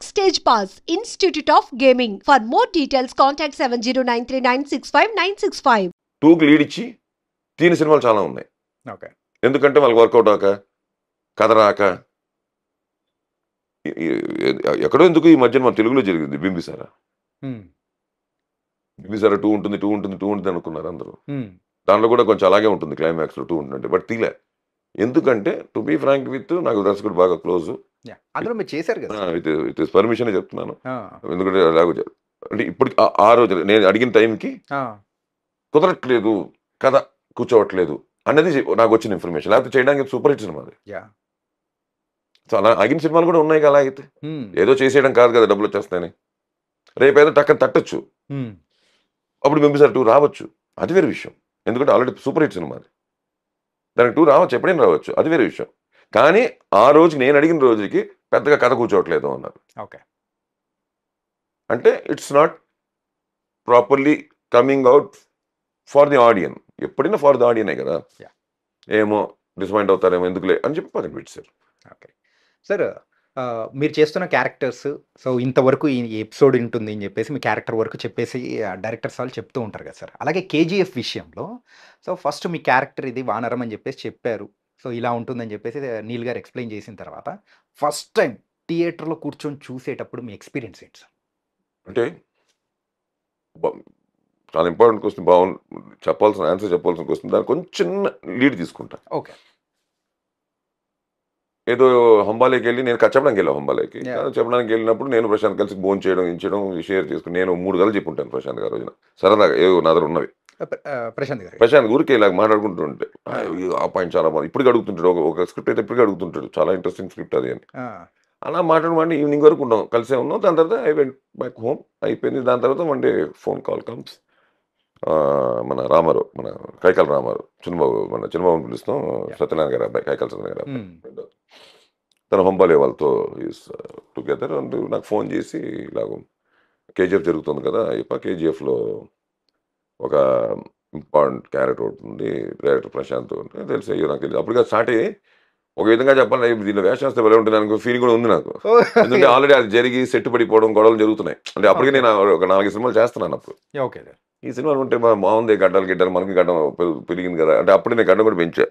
Backstage Pass, Institute of Gaming. For more details, contact 70939659659. 2కి lead ఇచ్చి తీని సినిమాలు చాలా ఉన్నాయి. ఓకే. ఎందుకంటే వాళ్ళకి వర్కౌట్ అవ్వక, కథ రాక, ఎక్కడో ఎందుకు ఈ మధ్యన మన తెలుగులో జరిగింది బింబిసారా. బింబిసారా 2 ఉంటుంది 2 ఉంటుంది 2 ఉంటుంది అనుకున్నారు అందరూ. దాంట్లో కూడా కొంచెం అలాగే ఉంటుంది క్లైమాక్స్లో 2 ఉంటుంది. బట్ తీలే. ఎందుకంటే టు బీ ఫ్రాంక్ విత్ నాకు దర్శకుడు బాగా క్లోజ్. అందులో మీరు చేశారు కదా. విత్ పర్మిషన్ చెప్తున్నాను. ఎందుకంటే అంటే ఇప్పుడు ఆ రోజు నేను అడిగిన టైంకి కుదరట్లేదు, కథ కూర్చోవట్లేదు అన్నది నాకు వచ్చిన ఇన్ఫర్మేషన్. లేకపోతే చేయడానికి సూపర్ హిట్ సినిమా అది. సో అలా ఆగిన సినిమాలు కూడా ఉన్నాయి కదా. అయితే ఏదో చేసేయడం కాదు కదా డబ్బులు వచ్చేస్తాయని. రేపేదో టక్కన తట్టచ్చు, అప్పుడు బింబిసారా 2 రావచ్చు. అది వేరే విషయం. ఎందుకంటే ఆల్రెడీ సూపర్ హిట్ సినిమా అది. దానికి 2 రావచ్చు, ఎప్పుడైనా రావచ్చు. అది వేరే విషయం. కానీ ఆ రోజు నేను అడిగిన రోజుకి పెద్దగా కథ కూర్చోవట్లేదు అన్నారు. ఓకే. అంటే it's not properly coming out for the audience. ఎప్పుడైనా ఫార్ ది ఆడియనే కదా. ఏమో డిసప్పాయింట్ అవుతారేమో ఎందుకులే అని చెప్పి పక్కన పెట్టారు. ఓకే సార్, మీరు చేస్తున్న క్యారెక్టర్స్ సో ఇంతవరకు ఈ ఎపిసోడ్ ఉంటుంది అని చెప్పేసి మీ క్యారెక్టర్ వరకు చెప్పేసి డైరెక్టర్స్ వాళ్ళు చెప్తూ ఉంటారు కదా సార్. అలాగే కేజీఎఫ్ విషయంలో సో ఫస్ట్ మీ క్యారెక్టర్ ఇది వానరం అని చెప్పేసి చెప్పారు. సో ఇలా ఉంటుందని చెప్పేసి నీల్ గారు ఎక్స్ప్లెయిన్ చేసిన తర్వాత ఫస్ట్ టైం థియేటర్లో కూర్చొని చూసేటప్పుడు మీ ఎక్స్పీరియన్స్ ఏంటి సార్? అంటే చాలా ఇంపార్టెంట్ క్వశ్చన్. బాగుంది, చెప్పాల్సిన ఆన్సర్ చెప్పాల్సిన క్వశ్చన్. దానికి కొంచెం లీడ్ తీసుకుంటా. ఓకే. ఏదో హంబాలేకి వెళ్ళి నేను చెప్పడానికి వెళ్ళాను. హంబాలేకి చెప్పడానికి వెళ్ళినప్పుడు నేను ప్రశాంత్ కలిసి భోజనం చేయడం షేర్ చేసుకుని నేను 3 గంటలు చెప్పుంటాను ప్రశాంత్ గారు రోజున. సరదాగా ఏదో నా దగ్గర ఉన్నవి ప్రశాంత్ ఊరికి ఇలాగ మాట్లాడుకుంటుంటే ఆ పాయింట్ చాలా బాగుంది. ఇప్పటికి అడుగుతుంటాడు. ఒక స్క్రిప్ట్ అయితే ఇప్పటికీ అడుగుతుంటాడు, చాలా ఇంట్రెస్టింగ్ స్క్రిప్ట్ అది అని. అలా మాట్లాడమంటే ఈవినింగ్ వరకు ఉన్నాం, కలిసే ఉన్నాం. దాని తర్వాత ఐ వెంట్ బ్యాక్ హోమ్, అయిపోయింది. దాని తర్వాత one day phone call comes. మన రామారావు, మన కైకాల రామారావు, చిన్నబాబుని పిలుస్తాం, సత్యనారాయణ గారు అబ్బాయి, కైకాల సత్యనారాయణ గారు అబ్బాయి. తన హంబాలే వాళ్ళతో ఈస్ టుగెదర్. అండ్ నాకు ఫోన్ చేసి ఇలాగ కేజీఎఫ్ జరుగుతుంది కదా, కేజీఎఫ్లో ఒక ఇంపార్టెంట్ క్యారెక్టర్ ఉంటుంది, డైరెక్టర్ ప్రశాంత్ తెలుసు. అయ్యో నాకు తెలియదు. అప్పటికే స్టార్ట్ అయ్యి ఒక విధంగా చెప్పాలి, దీనిలో వేషం వస్తే ఎలా ఉంటుంది అనుకో ఫీలింగ్ కూడా ఉంది నాకు. ఎందుకంటే ఆల్రెడీ అది జరిగి సెట్ పడిపోవడం, గొడవలు జరుగుతున్నాయి. అంటే అప్పటికే నేను ఒక 4 సినిమాలు చేస్తున్నాను అప్పుడు. ఓకే. ఈ సినిమాలు ఉంటే బాగుంది, గడ్డలు మనకి గడ్డం పెరిగింది కదా. అంటే అప్పుడే నేను గడ్డం కూడా పెంచా.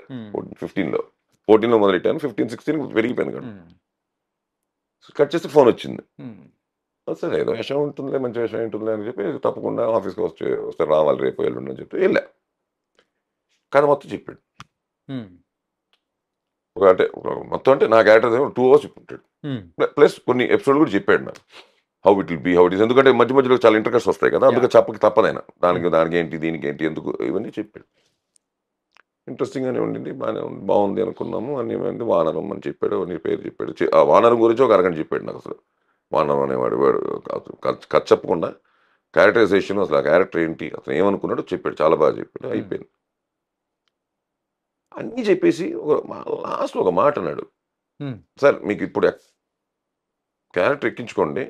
14లో మొదలెట్టాను, 15, 16 పెరిగిపోయింది గడ్డం. కట్ చేస్తే ఫోన్ వచ్చింది. సరే ఏదో వేషం ఉంటుందిలే, మంచి వేషం ఉంటుందిలే అని చెప్పి తప్పకుండా ఆఫీస్కి వస్తే రావాలి రేపు ఎల్లుండి అని చెప్పి వెళ్ళా. కథ మొత్తం చెప్పాడు. అంటే మొత్తం అంటే నా క్యారెక్టర్ 2 hours చెప్పుంటాడు. ప్లస్ కొన్ని ఎపిసోడ్ కూడా చెప్పాడు నాకు, how it will be, how it is. ఎందుకంటే మధ్య మధ్యలో చాలా ఇంటర్కట్స్ వస్తాయి కదా, అందుకే చెప్పక తప్పదైనా. దానికి ఏంటి, దీనికి ఏంటి, ఎందుకు, ఇవన్నీ చెప్పాడు. ఇంట్రెస్టింగ్గానే ఉండింది, బాగుంది అనుకున్నాము. అన్ని వానరం అని చెప్పాడు, నీ పేరు చెప్పాడు. ఆ వానరం గురించి ఒక అరగంట చెప్పాడు నాకు. అసలు వానరం అనేవాడు కథ చెప్పకుండా క్యారెక్టరైజేషన్, అసలు ఆ క్యారెక్టర్ ఏంటి, అతను ఏమనుకున్నాడో చెప్పాడు. చాలా బాగా చెప్పాడు. అయిపోయింది. అన్నీ చెప్పేసి లాస్ట్లో ఒక మాట అన్నాడు, సార్ మీకు ఇప్పుడు క్యారెక్టర్ ఎక్కించుకోండి,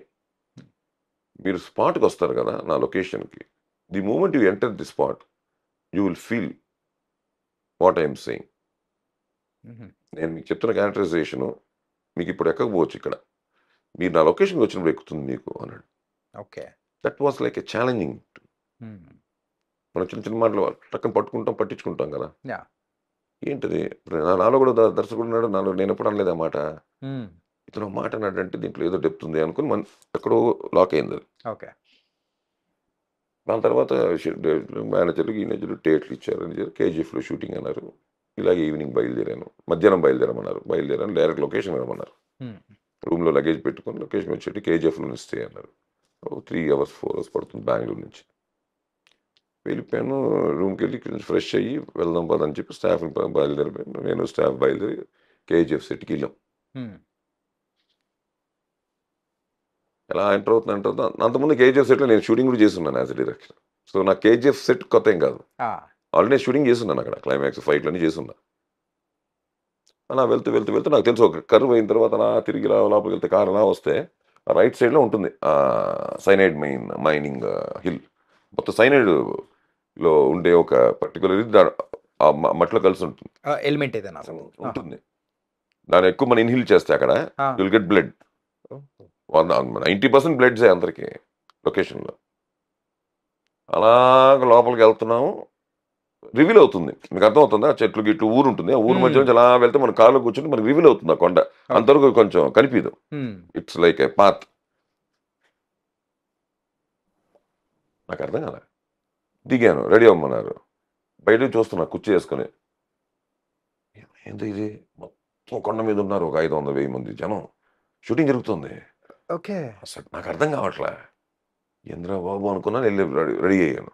మీరు స్పాట్కి వస్తారు కదా నా లొకేషన్కి. The moment you enter the spot you will feel what I'm saying. నేను మీకు చెప్తున్న క్యారెక్టరైజేషను మీకు ఇప్పుడు ఎక్కకపోవచ్చు, ఇక్కడ మీరు నా లొకేషన్కి వచ్చినప్పుడు ఎక్కుతుంది మీకు అన్నాడు. Okay. That was like a challenging. మనం చిన్న చిన్న మాటలు టక్కన పట్టించుకుంటాం కదా. ఏంటిది నాలో కూడా దర్శకుడు ఉన్నాడు, నాలో నేను ఎప్పుడు అనలేదు ఆ మాట. ఇతను మాట అన్నాడంటే దీంట్లో ఏదో డెప్త్ ఉంది అనుకుని ఎక్కడో లాక్ అయింది అది. ఓకే. దాని తర్వాత మేనేజర్లు ఈనేజర్లు డేట్లు ఇచ్చారని కేజీఎఫ్లో షూటింగ్ అన్నారు. ఇలాగే ఈవినింగ్ బయలుదేరాను, మధ్యాహ్నం బయలుదేరాను. డైరెక్ట్ లొకేషన్ రమ్మన్నారు. రూమ్లో లగేజ్ పెట్టుకుని లొకేషన్ వచ్చేటి కేజీఎఫ్లో స్టే అన్నారు. 3 hours 4 hours పడుతుంది బెంగళూరు నుంచి. వెళ్ళిపోయాను. రూమ్కి వెళ్ళి ఫ్రెష్ అయ్యి వెళ్దాం పదని చెప్పి స్టాఫ్ని బయలుదేరిపోయాను. నేను స్టాఫ్ బయలుదేరి కేజీఎఫ్ సెట్కి వెళ్ళాం. ఎలా ఎంటర్ అవుతుంది. అంతకుముందు కేజీఎఫ్ సెట్లో నేను షూటింగ్ కూడా చేస్తున్నాను యాజ్ ఎ డైరెక్టర్. సో నాకు కేజీఎఫ్ సెట్ కొత్త ఏం కాదు, ఆల్రెడీ నేను షూటింగ్ చేస్తున్నాను అక్కడ. క్లైమాక్స్ ఫైట్లన్నీ చేస్తున్నా. అలా వెళ్తూ నాకు తెలుసు ఒక కర్వ్ అయిన తర్వాత అలా తిరిగి లోపలికి వెళ్తే కారు అలా వస్తే రైట్ సైడ్లో ఉంటుంది సైనైడ్ మైనింగ్ హిల్. మొత్తం సైనైడ్లో ఉండే ఒక పర్టికులర్ ఇది మట్టిలో కలిసి ఉంటుంది, ఎలిమెంట్ ఏదైనా ఉంటుంది. దాన్ని ఎక్కువ మనం ఇన్హిల్ చేస్తే అక్కడ విల్ గెట్ బ్లడ్. 90% బ్లడ్సే అందరికి లొకేషన్లో. అలాగ లోపలికి వెళ్తున్నాము, రివీల్ అవుతుంది. మీకు అర్థమవుతుందా? చెట్లు గిట్లు ఊరు ఉంటుంది, ఆ ఊరు మధ్య నుంచి అలా వెళ్తే మన కారులో కూర్చుంటే మనకి రివీల్ అవుతుంది ఆ కొండ. అంతవరకు కొంచెం కనిపించదు, ఇట్స్ లైక్ ఏ పాత్. నాకు అర్థం కదా. దిగాను, రెడీ అవ్వమన్నారు, బయటకు చూస్తున్నా కుర్చీ వేసుకుని. ఏంటి ఇది, మొత్తం కొండ మీద ఉన్నారు ఒక 500-1000 మంది జనం, షూటింగ్ జరుగుతుంది. ఓకే. అసలు నాకు అర్థం కావట్లే, ఏంద్రా బాబు అనుకున్నాను. వెళ్ళి రెడీ అయ్యాను.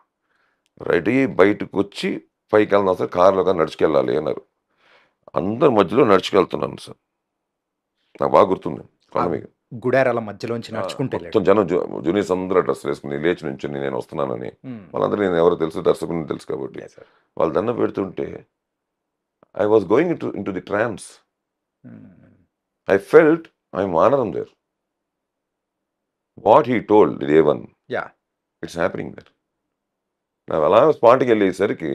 రెడీ అయ్యి బయటకు వచ్చి పైకి వెళ్దాం సార్, కారులో కానీ నడుచుకెళ్ళాలి అన్నారు. అందరి మధ్యలో నడుచుకెళ్తున్నాను సార్. నాకు బాగా గుర్తుంది. కొండ మీద గుడారాల మధ్యలోంచి నడుచుకుంటే మొత్తం జనం, జూనియర్స్ అందరూ డ్రెస్ వేసుకుని లేచి నుంచి నేను వస్తున్నానని. వాళ్ళందరూ నేను ఎవరో తెలుసు, దర్శకుని తెలుసు కాబట్టి వాళ్ళు దండం పెడుతుంటే I was going into the trance. I felt I'm వానరం there. What he told day one, it's happening there. నాకు అలా స్పాట్కి వెళ్ళేసరికి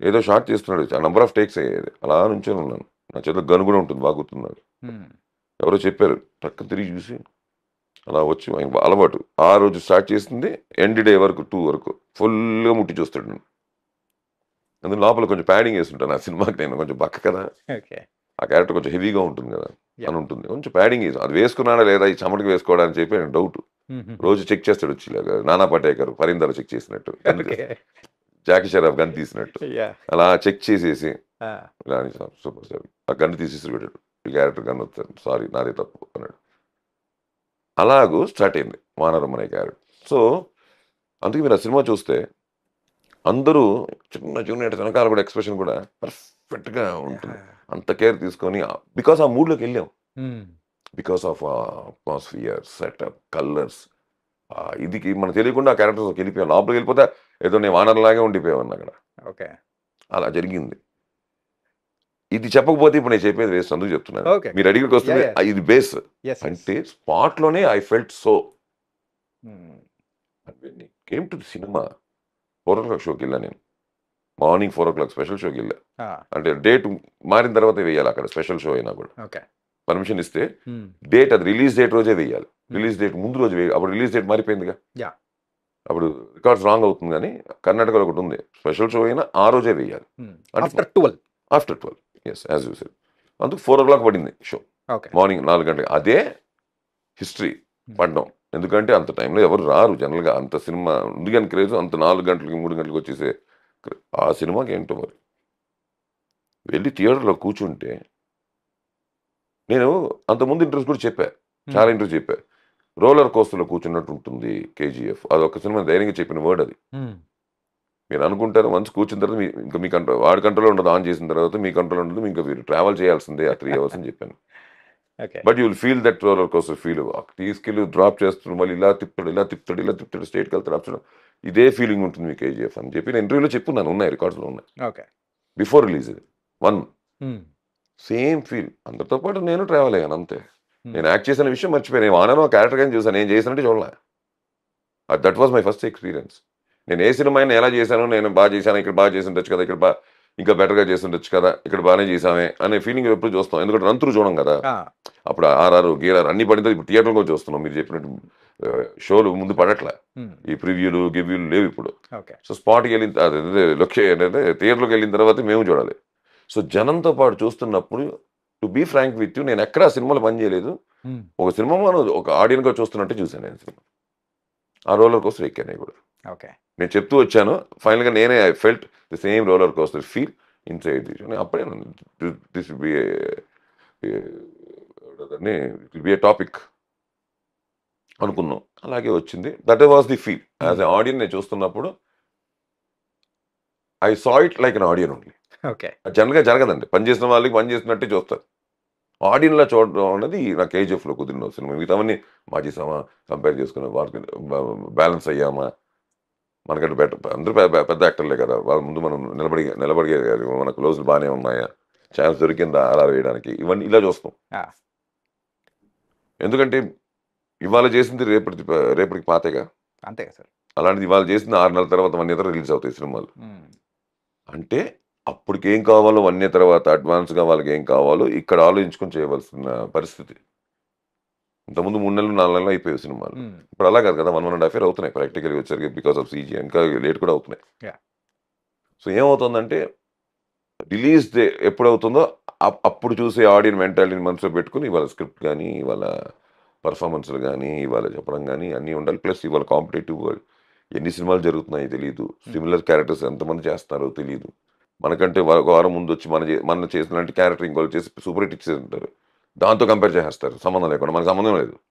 ఏదో షార్ట్ చేస్తున్నాడు, నంబర్ ఆఫ్ టేక్స్ అయ్యేది. అలా నుంచొని ఉన్నాను, నా చేతిలో గన్ కూడా ఉంటుంది, బాగా గుర్తున్నాడు. ఎవరో చెప్పారు, పక్క తిరిగి చూసి అలా వచ్చి అలవాటు. ఆ రోజు స్టార్ట్ చేసింది ఎండ్ డే వరకు 2 వరకు ఫుల్గా ముట్టి చూస్తాడు నేను. అందులో లోపల కొంచెం ప్యాడింగ్ వేస్తుంటాను ఆ సినిమాకి, నేను కొంచెం బక్క కదా, ఆ క్యారెక్టర్ కొంచెం హెవీగా ఉంటుంది కదా అని ఉంటుంది, కొంచెం ప్యాడింగ్ వేసి అది వేసుకున్నాడా లేదా ఈ చెమటకి వేసుకోవడానికి చెప్పి డౌట్. రోజు చెక్ చేస్తాడు వచ్చి, నానా పటేకర్ పరిందర్ చెక్ చేసినట్టు, జాకీ షరాఫ్ గన్ తీసినట్టు అలా చెక్ చేసేసి సూపర్ సార్ ఆ గన్ను తీసేసి పెట్టాడు. ఈ క్యారెక్టర్ గన్ వస్తాను, సారీ నాదే తప్పు అన్నాడు. అలాగూ స్టార్ట్ అయింది వానరం అనే క్యారెక్టర్. సో అందుకే మీరు ఆ సినిమా చూస్తే అందరూ చిన్న జూనియర్ వెనకాల కూడా ఎక్స్ప్రెషన్ కూడా పర్ఫెక్ట్గా ఉంటుంది. అంత కేర్ తీసుకొని, బికాస్ ఆ మూడ్లోకి వెళ్ళాం, because of atmosphere, setup, colours. ఇదికి మనకు తెలియకుండా ఆ క్యారెక్టర్స్ వెళ్ళిపోయాం. లోపలికి వెళ్ళిపోతే ఏదో నేను వానర్లాగే ఉండిపోయాను అక్కడ. ఓకే, అలా జరిగింది. ఇది చెప్పకపోతే ఇప్పుడు నేను చెప్పేది వేస్ట్, అందుకు చెప్తున్నాను. మీరు అడిగికి వస్తుంది ఇది బేస్ అంటే స్పాట్లోనే I felt so. Came to cinema 4 o'clock షోకి వెళ్ళా నేను. మార్నింగ్ 4 o'clock స్పెషల్ షోకి వెళ్ళా. అంటే డేట్ మారిన తర్వాత వేయాలి అక్కడ స్పెషల్ షో అయినా కూడా. పర్మిషన్ ఇస్తే డేట్, అది రిలీజ్ డేట్ రోజే వేయాలి. రిలీజ్ డేట్ ముందు రోజు వేయాలి. అప్పుడు రిలీజ్ డేట్ మారిపోయిందిగా, అప్పుడు రికార్డ్స్ రాంగ్ అవుతుంది. కానీ కర్ణాటకలో ఒకటి ఉంది, స్పెషల్ షో అయినా ఆ రోజే వేయాలి. ఆఫ్టర్ 12 ఎస్ యాజ్ యూ సెడ్. అందుకు 4 o'clock పడింది షో, మార్నింగ్ 4 గంటలకు. అదే హిస్టరీ పడ్డం. ఎందుకంటే అంత టైంలో ఎవరు రారు జనరల్గా, అంత సినిమా ఉంది కానీ క్రేజ్, అంత 4 గంటలకి 3 గంటలకు వచ్చేసే ఆ సినిమాకి ఏంటో మరి. వెళ్ళి థియేటర్లో కూర్చుంటే, నేను అంతకుముందు ఇంటర్వ్యూస్ కూడా చెప్పా, చాలా ఇంటర్వ్యూస్ చెప్పా, రోలర్ కోస్టర్లో కూర్చున్నట్టు ఉంటుంది కేజీఎఫ్. అది ఒక సినిమా ధైర్యంగా చెప్పిన వర్డ్ అది. మీరు అనుకుంటారు వన్స్ కూర్చున్న తర్వాత ఇంకా మీ కంట్రోల్, వాడి కంట్రోల్ ఉండదు, ఆన్ చేసిన తర్వాత మీ కంట్రోల్ ఉండదు, ఇంకా మీరు ట్రావెల్ చేయాల్సిందే ఆ 3 hours అని చెప్పాను. But you will feel that roller coaster feel. తీసుకెళ్ళి డ్రాప్ చేస్తున్నాడు, మళ్ళీ ఇలా తిప్పుతాడు స్టేట్కి వెళ్తాడు ఆప్షన్, ఇదే ఫీలింగ్ ఉంటుంది మీ కేజీఎఫ్ అని చెప్పి నేను ఇంటర్వ్యూలో చెప్పున్నాను, ఉన్నాయి రికార్డ్స్లో ఉన్నాయి. Before release 1 same feel. అందరితో పాటు నేను ట్రావెల్ అయ్యాను అంతే. నేను యాక్ట్ చేసిన విషయం మర్చిపోయాను, నేను ఆనను క్యారెక్టర్ కానీ చూసాను, నేను చేసినట్టు చూడలే. That was my first experience. నేను ఏ సినిమా అయినా ఎలా చేశాను, నేను బాగా చేశాను, ఇక్కడ బాగా చేసి ఉండొచ్చు కదా, ఇక్కడ ఇంకా బెటర్గా చేసి ఉండొచ్చు కదా, ఇక్కడ బాగానే చేసామే అనే ఫీలింగ్ ఎప్పుడు చూస్తాం. ఎందుకంటే రంతులు చూడం కదా, అప్పుడు ఆర్ఆర్ గీరారు అన్ని పడిన తర్వాత ఇప్పుడు థియేటర్లో కూడా చూస్తున్నాం. మీరు చెప్పినట్టు షోలు ముందు పడట్లే, ఈ ప్రివ్యూలు గివ్యూలు లేవు ఇప్పుడు. సో స్పాట్కి వెళ్ళిన థియేటర్లోకి వెళ్ళిన తర్వాత మేము చూడాలి. సో జనంతో పాటు చూస్తున్నప్పుడు, to be frank with you, నేను ఎక్కడ సినిమాలో పని చేయలేదు. ఒక సినిమా మనం ఒక ఆడియన్గా చూస్తున్నట్టు చూశాను నేను సినిమా. ఆ రోలర్ కోస్టర్ ఎక్కాను కూడా. నేను చెప్తూ వచ్చాను, ఫైనల్గా నేనే I felt the same roller coaster feel inside this. అప్పుడే this will be a topic అనుకున్నాం. అలాగే వచ్చింది. That was the feel as a audience. నేను చూస్తున్నప్పుడు I saw it like an audience only. జనరల్గా జరగదండి, పని చేసిన వాళ్ళకి పని చేసినట్టే చూస్తారు. ఆడియన్లో చూడడం అనేది నా కేజీఎఫ్లో కుదిరిన సినిమా. మిగతావన్నీ బాగా చేసామా, కంపేర్ చేసుకుని వాళ్ళకి బ్యాలెన్స్ అయ్యామా, మనకంటే బెటర్, అందరూ పెద్ద యాక్టర్లే కదా, వాళ్ళ ముందు మనం నిలబడి మన క్లోజ్లు బాగానే ఉన్నాయా, ఛాన్స్ దొరికిందా అలా వేయడానికి, ఇవన్నీ ఇలా చూస్తాం. ఎందుకంటే ఇవాళ చేసింది రేపటికి పాతేగా, అంతే కదా సార్. అలాంటిది ఇవాళ చేసింది 6 నెలల తర్వాత 1 year రిలీజ్ అవుతాయి సినిమాలు. అంటే అప్పటికి ఏం కావాలో 1 year తర్వాత అడ్వాన్స్గా వాళ్ళకి ఏం కావాలో ఇక్కడ ఆలోచించుకొని చేయవలసిన పరిస్థితి. ఇంతకుముందు 3 నెలలు 4 నెలలు అయిపోయాయి సినిమాలు. ఇప్పుడు అలా కాదు కదా, 1.5 year అవుతున్నాయి ప్రాక్టికల్గా వచ్చేసరికి, బికాస్ ఆఫ్ సీజీ ఇంకా లేట్ కూడా అవుతున్నాయి. సో ఏమవుతుందంటే రిలీజ్ డే ఎప్పుడవుతుందో అప్పుడు చూసే ఆడియన్ మెంటాలిటీని మనసులో పెట్టుకుని ఇవాళ స్క్రిప్ట్ కానీ, ఇవాళ పర్ఫార్మెన్స్లు కానీ, ఇవాళ చెప్పడం కానీ అన్నీ ఉండాలి. ప్లస్ ఇవాళ కాంపిటేటివ్ వరల్డ్, ఎన్ని సినిమాలు జరుగుతున్నాయో తెలియదు, సిమిలర్ క్యారెక్టర్స్ ఎంతమంది చేస్తున్నారో తెలియదు. మనకంటే ఒక వారం ముందు వచ్చి మన చేసినలాంటి క్యారెక్టర్ ఇంకోళ్ళు చేసి సూపర్ హిట్ ఇచ్చేసి ఉంటారు, దాంతో కంపేర్ చేసేస్తారు సంబంధం లేకుండా. మనకు సంబంధం లేదు.